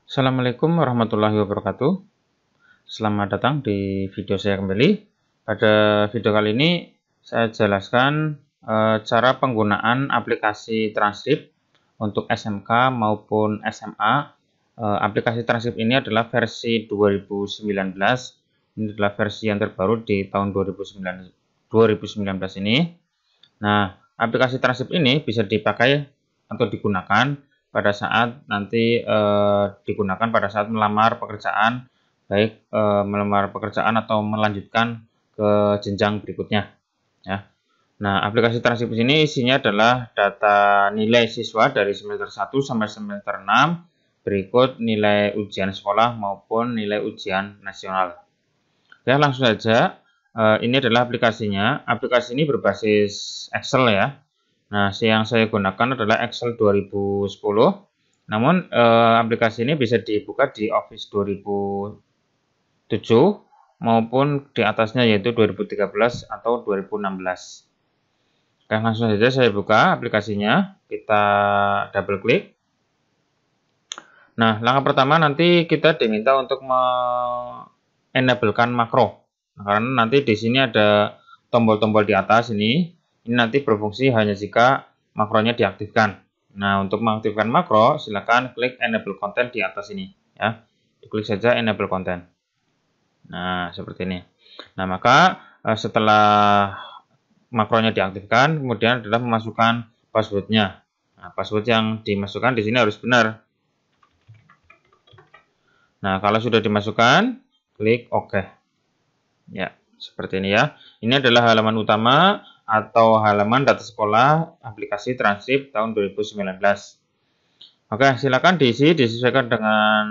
Assalamualaikum warahmatullahi wabarakatuh. Selamat datang di video saya kembali. Pada video kali ini saya jelaskan cara penggunaan aplikasi transkrip untuk SMK maupun SMA. Aplikasi transkrip ini adalah versi 2019. Ini adalah versi yang terbaru di tahun 2019 ini. Nah, aplikasi transkrip ini bisa dipakai atau digunakan pada saat nanti digunakan pada saat melamar pekerjaan, baik melamar pekerjaan atau melanjutkan ke jenjang berikutnya, ya. Nah, aplikasi transkrip ini isinya adalah data nilai siswa dari semester 1 sampai semester 6, berikut nilai ujian sekolah maupun nilai ujian nasional. Oke, langsung saja. Ini adalah aplikasinya. Aplikasi ini berbasis Excel, ya. Nah, yang saya gunakan adalah Excel 2010. Namun, aplikasi ini bisa dibuka di Office 2007 maupun di atasnya yaitu 2013 atau 2016. Oke, langsung saja saya buka aplikasinya. Kita double klik. Nah, langkah pertama nanti kita diminta untuk enablekan makro. Nah, karena nanti di sini ada tombol-tombol di atas ini nanti berfungsi hanya jika makronya diaktifkan. Nah, untuk mengaktifkan makro, silakan klik enable content di atas ini, ya. Diklik saja enable content. Nah, seperti ini. Nah, maka setelah makronya diaktifkan, kemudian adalah memasukkan passwordnya. Nah, password yang dimasukkan di sini harus benar. Nah, kalau sudah dimasukkan, klik OK. Ya, seperti ini, ya. Ini adalah halaman utama atau halaman data sekolah aplikasi transkrip tahun 2019. Oke, silakan disesuaikan dengan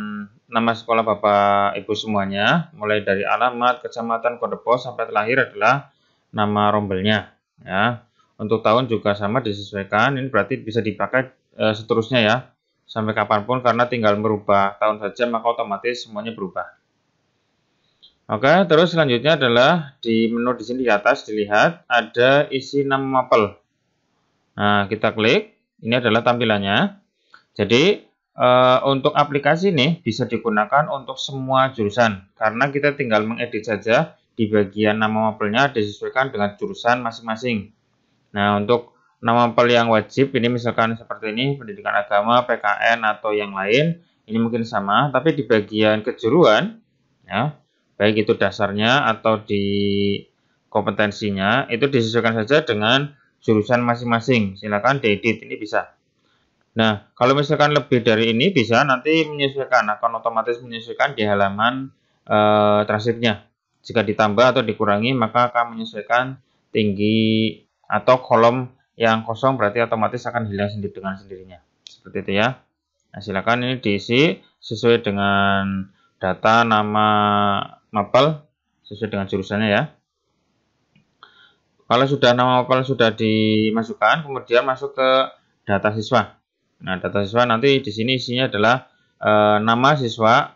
nama sekolah Bapak Ibu semuanya, mulai dari alamat, kecamatan, kode pos sampai terakhir adalah nama rombelnya, ya. Untuk tahun juga sama disesuaikan. Ini berarti bisa dipakai seterusnya, ya, sampai kapanpun, karena tinggal merubah tahun saja maka otomatis semuanya berubah. Oke, terus selanjutnya adalah di menu di sini di atas dilihat ada isi nama mapel. Nah, kita klik. Ini adalah tampilannya. Jadi untuk aplikasi ini bisa digunakan untuk semua jurusan karena kita tinggal mengedit saja di bagian nama mapelnya disesuaikan dengan jurusan masing-masing. Nah, untuk nama mapel yang wajib ini misalkan seperti ini, pendidikan agama, PKN atau yang lain, ini mungkin sama, tapi di bagian kejuruan, ya, baik itu dasarnya atau di kompetensinya, itu disesuaikan saja dengan jurusan masing-masing. Silakan diedit, ini bisa. Nah, kalau misalkan lebih dari ini bisa nanti menyesuaikan, akan otomatis menyesuaikan di halaman transkripnya. Jika ditambah atau dikurangi, maka akan menyesuaikan tinggi atau kolom yang kosong, berarti otomatis akan hilang sendiri dengan sendirinya. Seperti itu, ya. Nah, silakan ini diisi sesuai dengan data nama mapel sesuai dengan jurusannya, ya. Kalau sudah nama mapel sudah dimasukkan, kemudian masuk ke data siswa. Nah, data siswa nanti di sini isinya adalah nama siswa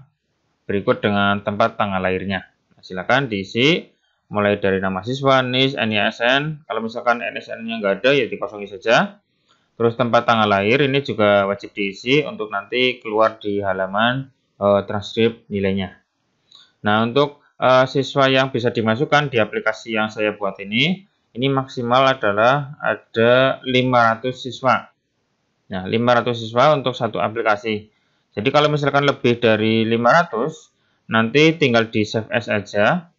berikut dengan tempat tanggal lahirnya. Nah, silakan diisi mulai dari nama siswa, NIS, NISN. Kalau misalkan NISN-nya nggak ada, ya dikosongi saja. Terus tempat tanggal lahir ini juga wajib diisi untuk nanti keluar di halaman transkrip nilainya. Nah, untuk siswa yang bisa dimasukkan di aplikasi yang saya buat ini maksimal adalah ada 500 siswa. Nah, 500 siswa untuk satu aplikasi. Jadi kalau misalkan lebih dari 500, nanti tinggal di save as aja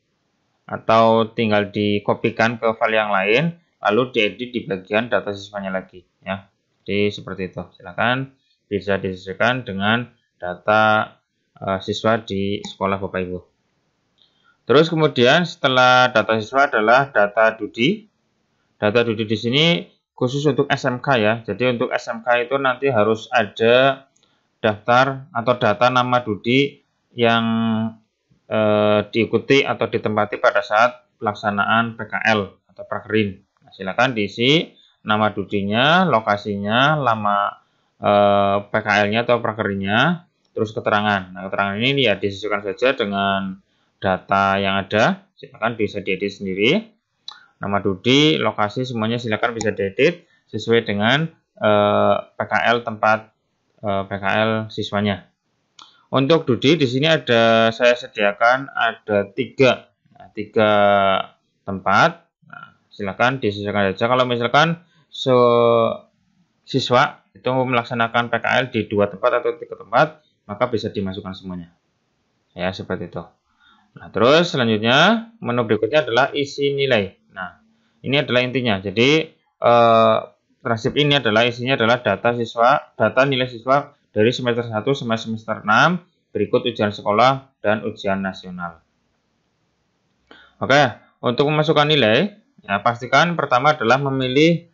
atau tinggal dikopikan ke file yang lain, lalu diedit di bagian data siswanya lagi, ya. Jadi seperti itu. Silakan bisa disesuaikan dengan data siswa di sekolah Bapak Ibu. Terus kemudian setelah data siswa adalah data Dudi. Data Dudi di sini khusus untuk SMK, ya. Jadi untuk SMK itu nanti harus ada daftar atau data nama Dudi yang diikuti atau ditempati pada saat pelaksanaan PKL atau prakerin. Nah, silakan diisi nama Dudinya, lokasinya, lama PKL-nya atau prakerinnya, terus keterangan. Nah, keterangan ini ya disesuaikan saja dengan data yang ada. Silakan bisa diedit sendiri. Nama Dudi, lokasi, semuanya silakan bisa diedit sesuai dengan PKL tempat PKL siswanya. Untuk Dudi di sini saya sediakan ada tiga tempat. Nah, silakan disesuaikan saja. Kalau misalkan siswa itu melaksanakan PKL di 2 tempat atau 3 tempat, maka bisa dimasukkan semuanya. Ya, seperti itu. Nah, terus selanjutnya menu berikutnya adalah isi nilai. Nah, ini adalah intinya. Jadi transkrip ini isinya adalah data nilai siswa dari semester 1 sampai semester 6, berikut ujian sekolah dan ujian nasional. Oke, untuk memasukkan nilai, ya pastikan pertama adalah memilih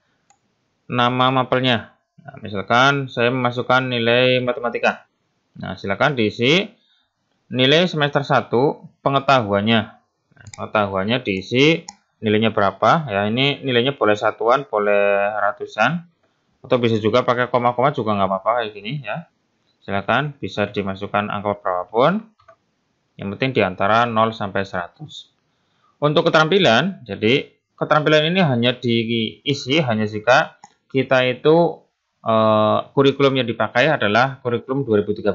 nama mapelnya. Nah, misalkan saya memasukkan nilai matematika. Nah, silakan diisi nilai semester 1 pengetahuannya. Nah, pengetahuannya diisi nilainya berapa, ya ini nilainya boleh satuan, boleh ratusan, atau bisa juga pakai koma-koma juga nggak apa-apa kayak gini ya. Silakan bisa dimasukkan angka berapapun, yang penting diantara 0 sampai 100. Untuk keterampilan, jadi keterampilan ini hanya diisi hanya jika kita itu kurikulum yang dipakai adalah kurikulum 2013.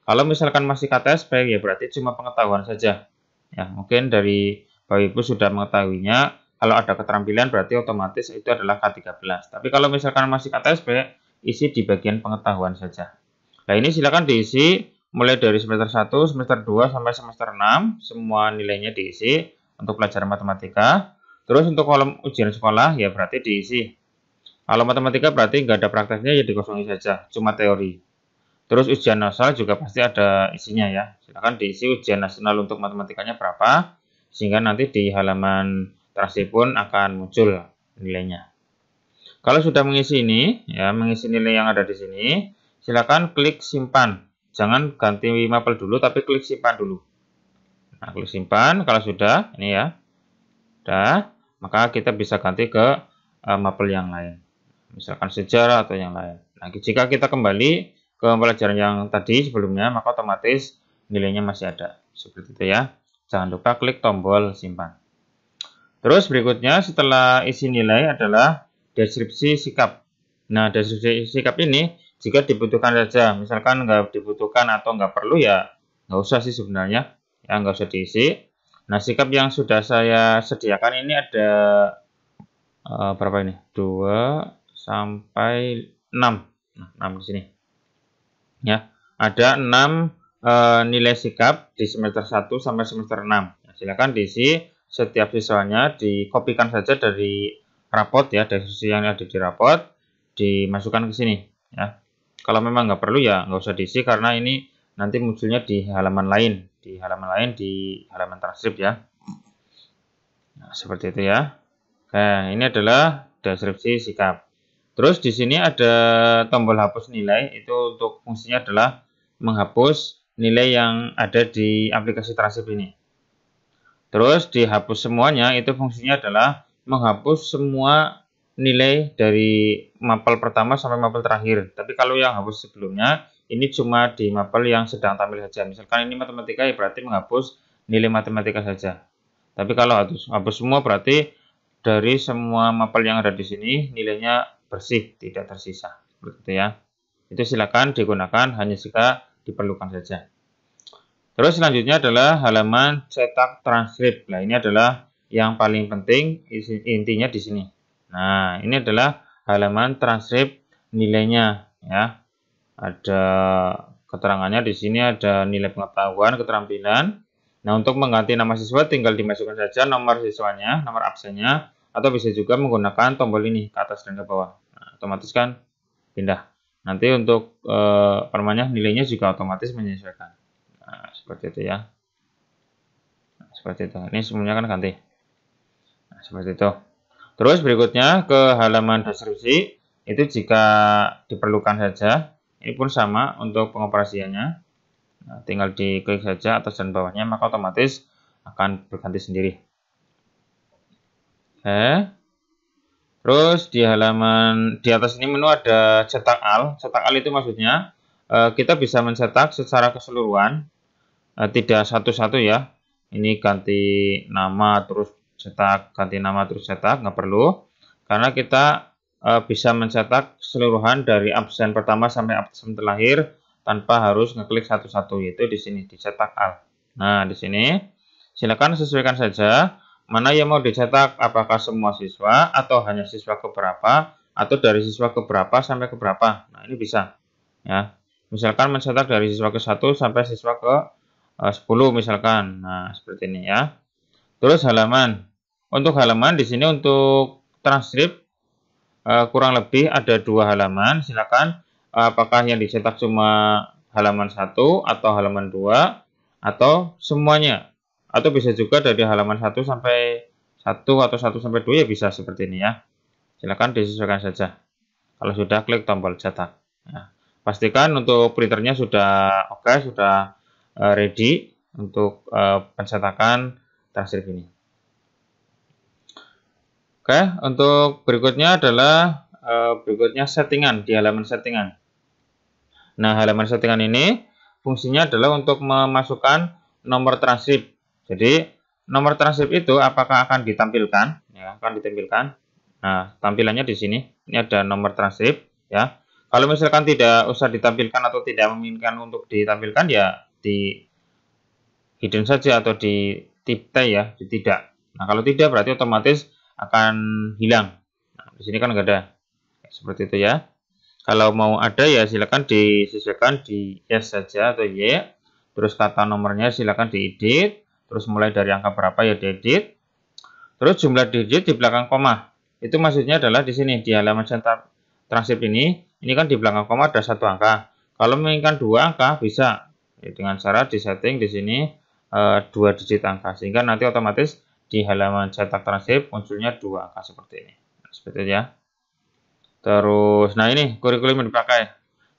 Kalau misalkan masih KTSP, ya berarti cuma pengetahuan saja. Ya, mungkin dari Bapak Ibu sudah mengetahuinya, kalau ada keterampilan berarti otomatis itu adalah K13. Tapi kalau misalkan masih KTSP, isi di bagian pengetahuan saja. Nah, ini silakan diisi mulai dari semester 1, semester 2, sampai semester 6, semua nilainya diisi untuk pelajaran matematika. Terus untuk kolom ujian sekolah, ya berarti diisi. Kalau matematika berarti nggak ada prakteknya, ya dikosongi saja, cuma teori. Terus ujian nasional juga pasti ada isinya ya. Silakan diisi ujian nasional untuk matematikanya berapa, sehingga nanti di halaman transkrip pun akan muncul nilainya. Kalau sudah mengisi ini, ya mengisi nilai yang ada di sini, silakan klik simpan. Jangan ganti mapel dulu, tapi klik simpan dulu. Nah, klik simpan. Kalau sudah, ini ya, sudah, maka kita bisa ganti ke mapel yang lain. Misalkan sejarah atau yang lain. Nah, jika kita kembali ke pelajaran yang tadi sebelumnya, maka otomatis nilainya masih ada. Seperti itu ya. Jangan lupa klik tombol simpan. Terus berikutnya setelah isi nilai adalah deskripsi sikap. Nah, deskripsi sikap ini jika dibutuhkan saja. Misalkan nggak dibutuhkan atau nggak perlu ya nggak usah sih sebenarnya. Ya nggak usah diisi. Nah, sikap yang sudah saya sediakan ini ada berapa ini? 2 sampai 6. Nah, 6 di sini. Ya, ada 6 nilai sikap di semester 1 sampai semester 6. Nah, silakan diisi setiap siswanya, dikopikan saja dari rapot ya, dari sisi yang ada di rapot, dimasukkan ke sini ya. Kalau memang nggak perlu ya nggak usah diisi karena ini nanti munculnya di halaman lain, di halaman transkrip ya. Nah, seperti itu ya. Nah, ini adalah deskripsi sikap. Terus di sini ada tombol hapus nilai, itu untuk fungsinya adalah menghapus nilai yang ada di aplikasi transkrip ini. Terus dihapus semuanya, itu fungsinya adalah menghapus semua nilai dari mapel pertama sampai mapel terakhir. Tapi kalau yang hapus sebelumnya, ini cuma di mapel yang sedang tampil saja. Misalkan ini matematika, ya berarti menghapus nilai matematika saja. Tapi kalau hapus semua berarti dari semua mapel yang ada di sini nilainya bersih, tidak tersisa. Seperti itu ya. Itu silakan digunakan hanya jika diperlukan saja. Terus selanjutnya adalah halaman cetak transkrip. Nah, ini adalah yang paling penting, intinya di sini. Nah, ini adalah halaman transkrip nilainya ya. Ada keterangannya di sini, ada nilai pengetahuan, keterampilan. Nah, untuk mengganti nama siswa tinggal dimasukkan saja nomor siswanya, nomor absennya, atau bisa juga menggunakan tombol ini ke atas dan ke bawah. Nah, otomatis kan pindah. Nanti untuk nilainya juga otomatis menyesuaikan. Nah, seperti itu ya. Nah, seperti itu. Ini semuanya kan ganti. Nah, seperti itu. Terus berikutnya ke halaman deskripsi. Itu jika diperlukan saja. Ini pun sama untuk pengoperasiannya. Nah, tinggal diklik saja atas dan bawahnya, maka otomatis akan berganti sendiri. Oke. Terus di atas ini menu ada cetak al. Cetak al itu maksudnya kita bisa mencetak secara keseluruhan. Tidak satu-satu ya, ini ganti nama terus cetak, ganti nama terus cetak, nggak perlu, karena kita bisa mencetak keseluruhan dari absen pertama sampai absen terakhir tanpa harus ngeklik satu-satu, yaitu di sini dicetak al. Nah, di sini silakan sesuaikan saja mana yang mau dicetak, apakah semua siswa atau hanya siswa keberapa atau dari siswa keberapa sampai keberapa. Nah, ini bisa ya. Misalkan mencetak dari siswa ke-1 sampai siswa ke 10 misalkan. Nah, seperti ini ya. Terus halaman. Untuk halaman di sini untuk transkrip kurang lebih ada 2 halaman. Silakan apakah yang dicetak cuma halaman 1 atau halaman 2 atau semuanya. Atau bisa juga dari halaman 1 sampai 1 atau 1 sampai 2 ya bisa seperti ini ya. Silakan disesuaikan saja. Kalau sudah klik tombol cetak. Nah, pastikan untuk printernya sudah oke, sudah ready untuk pencetakan transkrip ini. Oke, untuk berikutnya adalah settingan di halaman settingan. Nah, halaman settingan ini fungsinya adalah untuk memasukkan nomor transkrip. Jadi, nomor transkrip itu apakah akan ditampilkan? Ya, akan ditampilkan. Nah, tampilannya di sini. Ini ada nomor transkrip, ya. Kalau misalkan tidak usah ditampilkan atau tidak menginginkan untuk ditampilkan, ya di hidden saja atau di tip T ya, di tidak. Nah, kalau tidak berarti otomatis akan hilang. Nah, di sini kan nggak ada. Seperti itu ya. Kalau mau ada ya silakan disesuaikan di yes saja atau y. Terus kata nomornya silakan diedit. Terus mulai dari angka berapa ya diedit. Terus jumlah digit di belakang koma. Itu maksudnya adalah di sini di halaman cetak transkrip ini kan di belakang koma ada 1 angka. Kalau menginginkan 2 angka bisa ya, dengan cara disetting di sini 2 digit angka sehingga nanti otomatis di halaman cetak transkrip munculnya 2 angka seperti ini. Nah, seperti itu ya. Terus, nah ini kurikulum yang dipakai.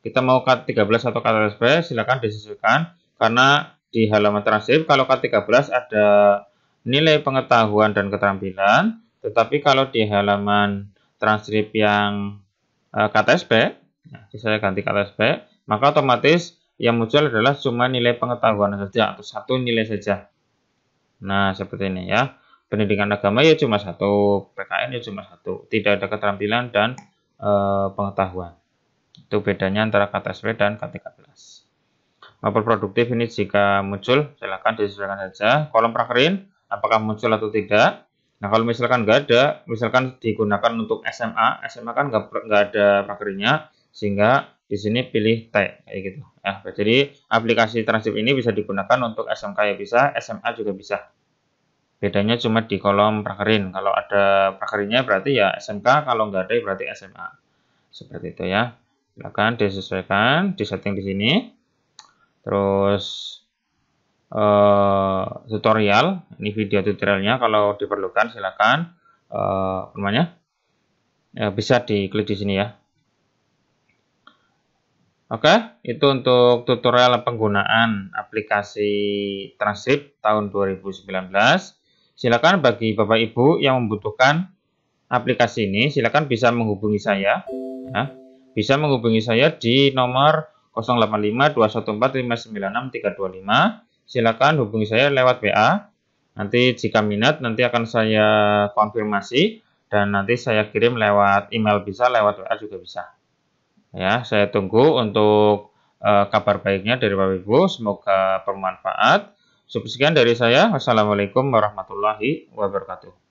Kita mau K13 atau K13B, silakan disesuaikan. Karena di halaman transkrip, kalau K13 ada nilai pengetahuan dan keterampilan. Tetapi kalau di halaman transkrip yang KTSB, nah, saya ganti KTSB, maka otomatis yang muncul adalah cuma nilai pengetahuan saja atau 1 nilai saja. Nah, seperti ini ya. Pendidikan agama ya cuma 1, PKN ya cuma 1, tidak ada keterampilan dan pengetahuan. Itu bedanya antara KTSB dan K13. Mapel produktif ini jika muncul, silakan disesuaikan saja. Kolom prakerin, apakah muncul atau tidak. Nah, kalau misalkan nggak ada, misalkan digunakan untuk SMA kan nggak ada prakerinnya, sehingga di sini pilih T, kayak gitu. Ya, jadi aplikasi transkrip ini bisa digunakan untuk SMK ya bisa, SMA juga bisa. Bedanya cuma di kolom prakerin. Kalau ada prakerinnya berarti ya SMK, kalau nggak ada berarti SMA. Seperti itu ya. Silakan disesuaikan, disetting di sini. Terus tutorial, ini video tutorialnya. Kalau diperlukan silakan bisa diklik di sini ya. Oke, itu untuk tutorial penggunaan aplikasi transkrip tahun 2019. Silakan bagi Bapak Ibu yang membutuhkan aplikasi ini, silakan bisa menghubungi saya. Ya. Bisa menghubungi saya di nomor 085214596325. Silakan hubungi saya lewat WA. Nanti jika minat, nanti akan saya konfirmasi dan nanti saya kirim lewat email bisa, lewat WA juga bisa. Ya, saya tunggu untuk kabar baiknya dari Bapak Ibu. Semoga bermanfaat. Sekian dari saya. Wassalamualaikum warahmatullahi wabarakatuh.